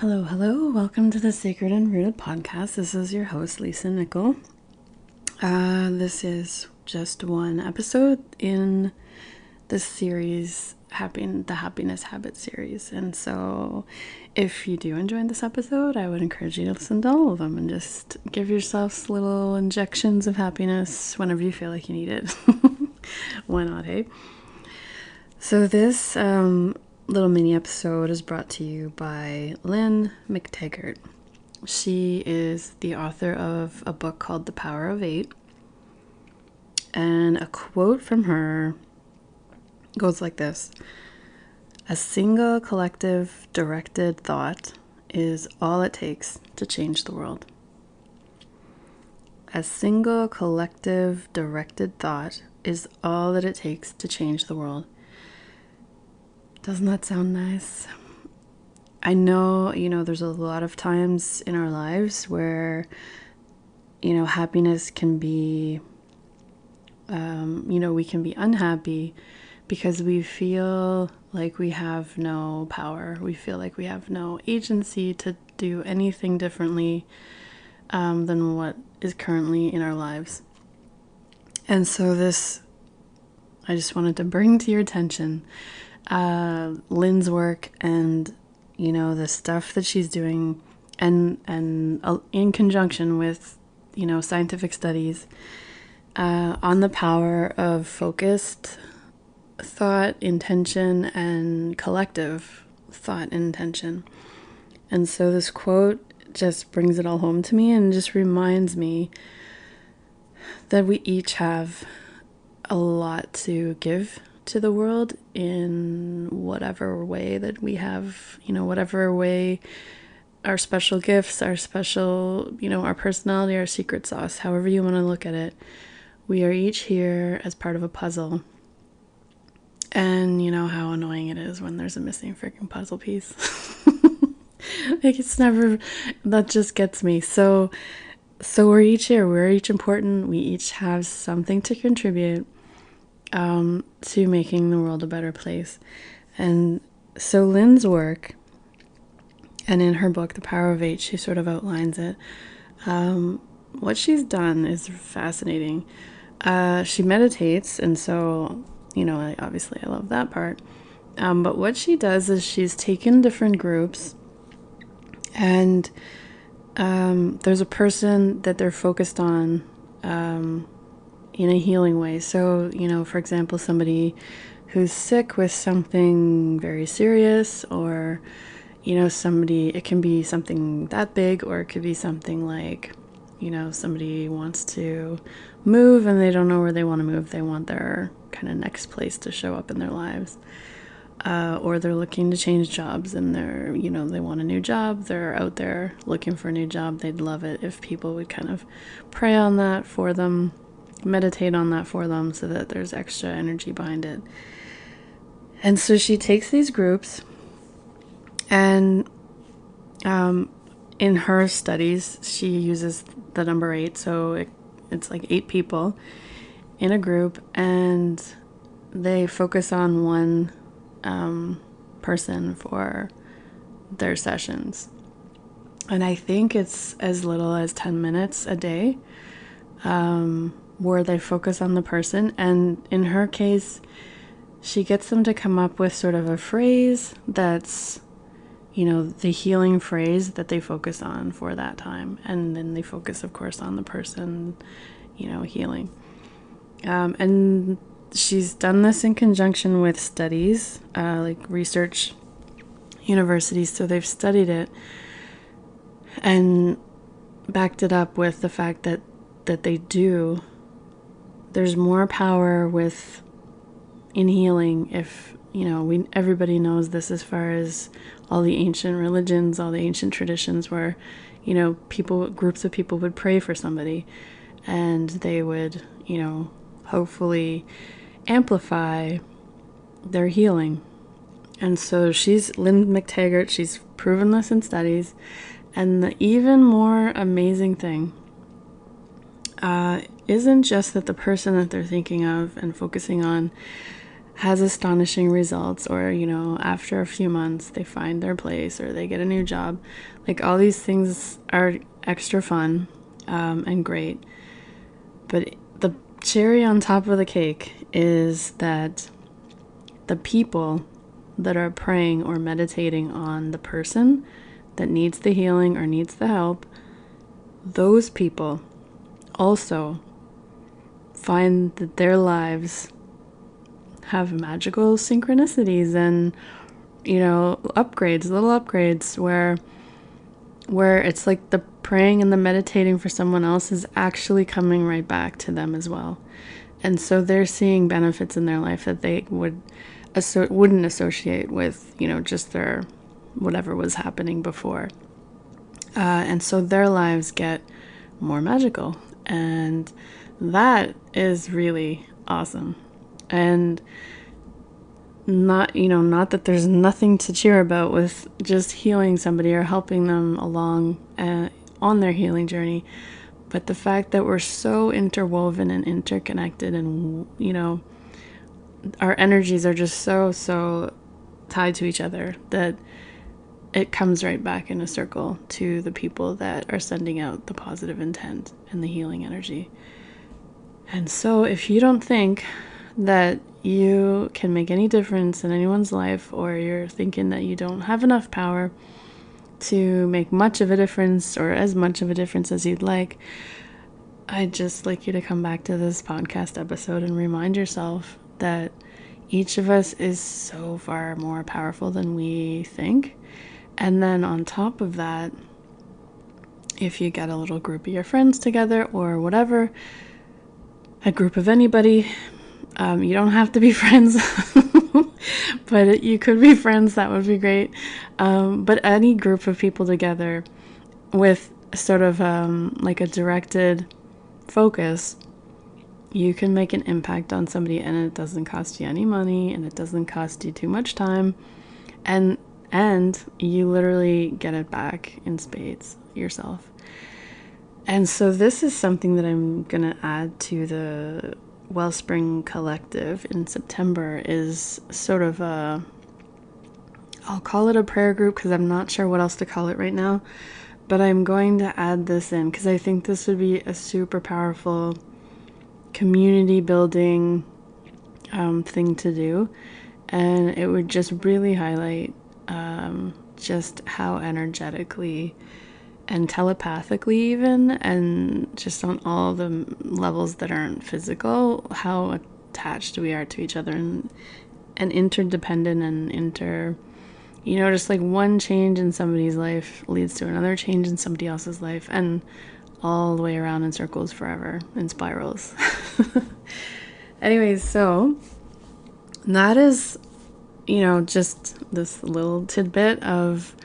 Hello, hello. Welcome to the Sacred and Rooted podcast. This is your host, Lisa Nickel. This is just one episode in this series, the Happiness Habit series. And so if you do enjoy this episode, I would encourage you to listen to all of them and just give yourselves little injections of happiness whenever you feel like you need it. Why not, hey? So this little mini episode is brought to you by Lynne McTaggart. She is the author of a book called The Power of 8. And a quote from her goes like this: "A single collective directed thought is all it takes to change the world." A single collective directed thought is all that it takes to change the world. Doesn't that sound nice? I know, there's a lot of times in our lives where, happiness can be, we can be unhappy because we feel like we have no power. We feel like we have no agency to do anything differently than what is currently in our lives. And so I just wanted to bring to your attention Lynne's work and the stuff that she's doing, and in conjunction with scientific studies on the power of focused thought, intention, and collective thought and intention. And so this quote just brings it all home to me and just reminds me that we each have a lot to give to the world in whatever way that we have, whatever way, our special gifts, our special, our personality, our secret sauce, however you want to look at it. We are each here as part of a puzzle. And you know how annoying it is when there's a missing freaking puzzle piece. Like that just gets me. So we're each here, we're each important, we each have something to contribute to making the world a better place. And so Lynne's work, and in her book, The Power of 8, she sort of outlines it. What she's done is fascinating. She meditates, and so, obviously I love that part. But what she does is she's taken different groups, and there's a person that they're focused on in a healing way. So, for example, somebody who's sick with something very serious, or, it can be something that big, or it could be something like, somebody wants to move and they don't know where they want to move. They want their kind of next place to show up in their lives. Or they're looking to change jobs and they want a new job. They're out there looking for a new job. They'd love it if people would kind of pray on that for them, meditate on that for them, so that there's extra energy behind it. And so she takes these groups, and in her studies she uses the number 8, so it's like 8 people in a group, and they focus on one person for their sessions. And I think it's as little as 10 minutes a day where they focus on the person. And in her case, she gets them to come up with sort of a phrase that's, the healing phrase that they focus on for that time. And then they focus, of course, on the person, healing. And she's done this in conjunction with studies, like research universities. So they've studied it and backed it up with the fact that there's more power in healing if, everybody knows this as far as all the ancient religions, all the ancient traditions where, groups of people would pray for somebody and they would, hopefully amplify their healing. And so Lynne McTaggart, she's proven this in studies. And the even more amazing thing isn't just that the person that they're thinking of and focusing on has astonishing results, or, after a few months they find their place or they get a new job. Like, all these things are extra fun and great. But the cherry on top of the cake is that the people that are praying or meditating on the person that needs the healing or needs the help, those people also find that their lives have magical synchronicities and, upgrades, little upgrades where it's like the praying and the meditating for someone else is actually coming right back to them as well. And so they're seeing benefits in their life that they wouldn't associate with, just their whatever was happening before. And so their lives get more magical. And that is really awesome. And not that there's nothing to cheer about with just healing somebody or helping them along on their healing journey, but the fact that we're so interwoven and interconnected, and our energies are just so tied to each other that it comes right back in a circle to the people that are sending out the positive intent and the healing energy. And so if you don't think that you can make any difference in anyone's life, or you're thinking that you don't have enough power to make much of a difference or as much of a difference as you'd like, I'd just like you to come back to this podcast episode and remind yourself that each of us is so far more powerful than we think. And then on top of that, if you get a little group of your friends together or whatever, a group of anybody, you don't have to be friends, but you could be friends. That would be great. But any group of people together with sort of like a directed focus, you can make an impact on somebody, and it doesn't cost you any money, and it doesn't cost you too much time, and you literally get it back in spades yourself. And so this is something that I'm going to add to the Wellspring Collective in September, is sort of I'll call it a prayer group because I'm not sure what else to call it right now, but I'm going to add this in because I think this would be a super powerful community building thing to do, and it would just really highlight just how energetically and telepathically even, and just on all the levels that aren't physical, how attached we are to each other, and interdependent and just like one change in somebody's life leads to another change in somebody else's life, and all the way around in circles forever, in spirals. Anyways, so that is, just this little tidbit of,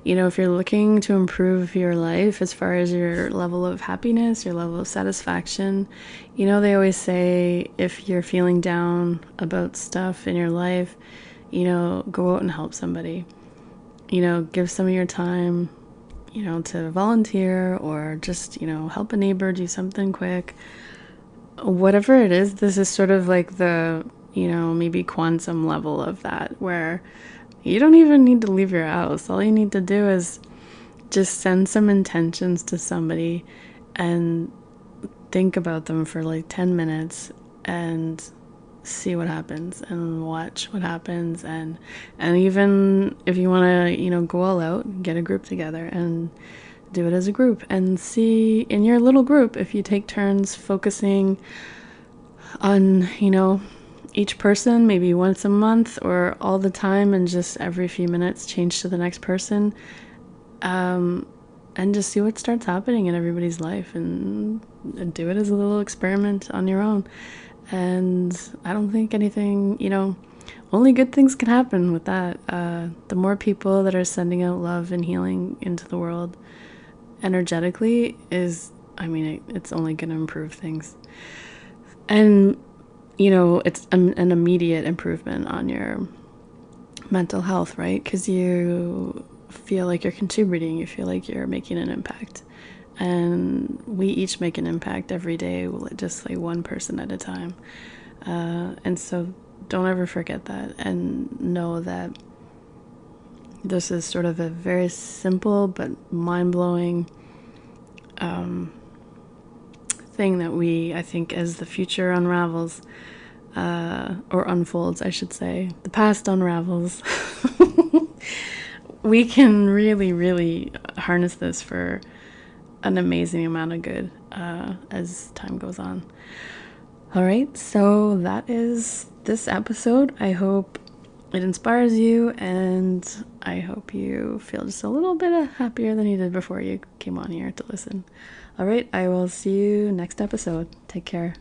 if you're looking to improve your life as far as your level of happiness, your level of satisfaction, they always say if you're feeling down about stuff in your life, go out and help somebody. Give some of your time, to volunteer, or just, help a neighbor, do something quick. Whatever it is, this is sort of like the, maybe quantum level of that, where you don't even need to leave your house. All you need to do is just send some intentions to somebody and think about them for like 10 minutes and see what happens and watch what happens. And even if you want to, go all out, get a group together and do it as a group, and see in your little group if you take turns focusing on, each person, maybe once a month or all the time, and just every few minutes change to the next person, and just see what starts happening in everybody's life, and do it as a little experiment on your own. And I don't think anything, only good things can happen with that. The more people that are sending out love and healing into the world energetically it's only going to improve things. And it's an immediate improvement on your mental health, right? Because you feel like you're contributing, you feel like you're making an impact. And we each make an impact every day, just like one person at a time. And so don't ever forget that, and know that this is sort of a very simple but mind-blowing thing that I think, as the future unravels, or unfolds, I should say, the past unravels, we can really, really harness this for an amazing amount of good as time goes on. All right, so that is this episode. I hope it inspires you, and I hope you feel just a little bit happier than you did before you came on here to listen. All right, I will see you next episode. Take care.